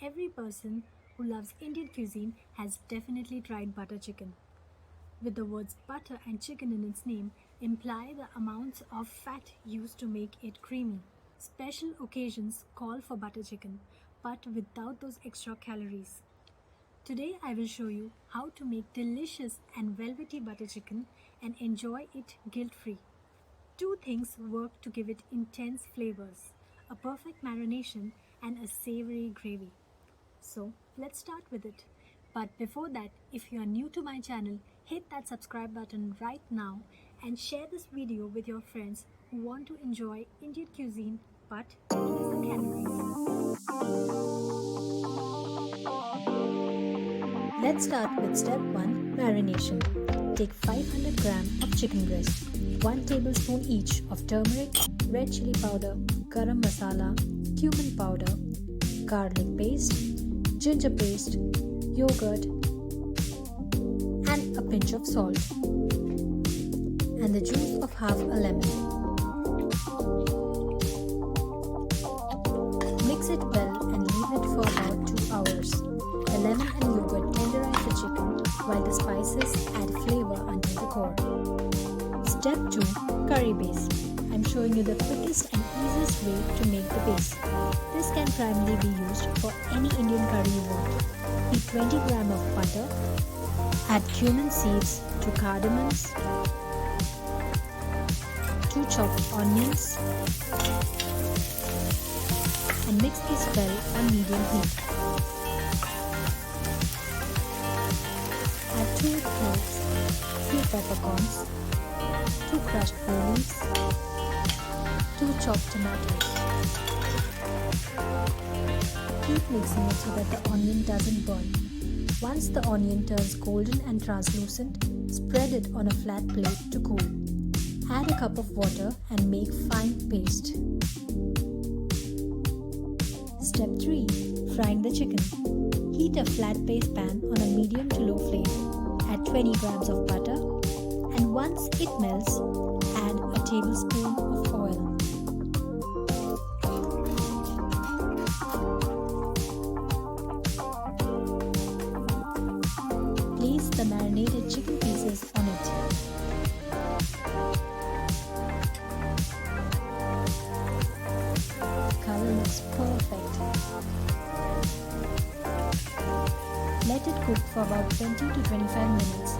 Every person who loves Indian cuisine has definitely tried butter chicken. With the words butter and chicken in its name imply the amounts of fat used to make it creamy. Special occasions call for butter chicken, but without those extra calories. Today I will show you how to make delicious and velvety butter chicken and enjoy it guilt-free. Two things work to give it intense flavors, a perfect marination and a savory gravy. So let's start with it. But before that, if you are new to my channel, hit that subscribe button right now and share this video with your friends who want to enjoy Indian cuisine but keep the calories. Let's start with step 1, marination. Take 500 gram of chicken breast, 1 tablespoon each of turmeric, red chili powder, garam masala, cumin powder, garlic paste, ginger paste, yogurt, and a pinch of salt, and the juice of half a lemon. Mix it well and leave it for about 2 hours. The lemon and yogurt tenderize the chicken while the spices add flavor until the core. Step 2. Curry base. I'm showing you the quickest and easiest way to make the base. This can primarily be used for any Indian curry you want. Heat 20 gram of butter. Add cumin seeds, 2 cardamoms, 2 chopped onions, and mix this well on medium heat. Add 2 cloves, few peppercorns, 2 crushed bay leaves, 2 chopped tomatoes. Keep mixing it so that the onion doesn't burn. Once the onion turns golden and translucent, spread it on a flat plate to cool. Add a cup of water and make fine paste. Step 3. Frying the chicken. Heat a flat paste pan on a medium to low flame. Add 20 grams of butter, and once it melts, add a tablespoon of oil. Place the marinated chicken pieces on it. The color looks perfect. Let it cook for about 20 to 25 minutes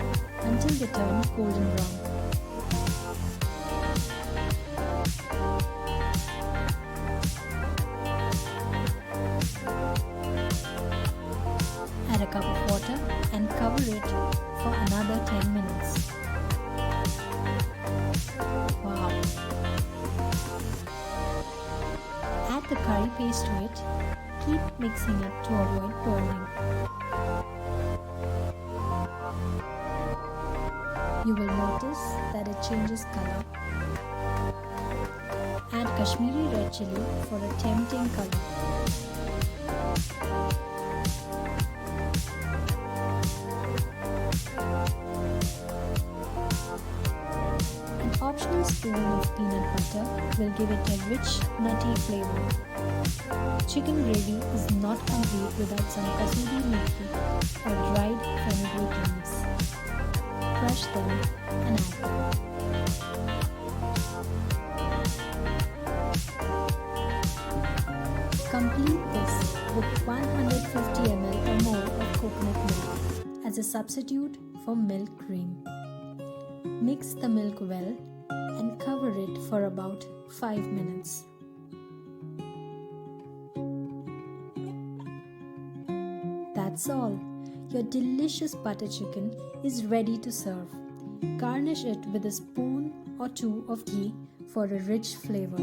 until they turn golden brown. Add a cup of water and cover it for another 10 minutes. Wow! Add the curry paste to it. Keep mixing it to avoid burning. You will notice that it changes color. Add Kashmiri red chili for a tempting color. An optional spoon of peanut butter will give it a rich, nutty flavor. Chicken gravy is not complete without some Kasuri Methi or dried fenugreek leaves. Crush them and add them. Complete this with 150 ml or more of coconut milk as a substitute for milk cream. Mix the milk well and cover it for about 5 minutes. That's all. Your delicious butter chicken is ready to serve. Garnish it with a spoon or 2 of ghee for a rich flavor.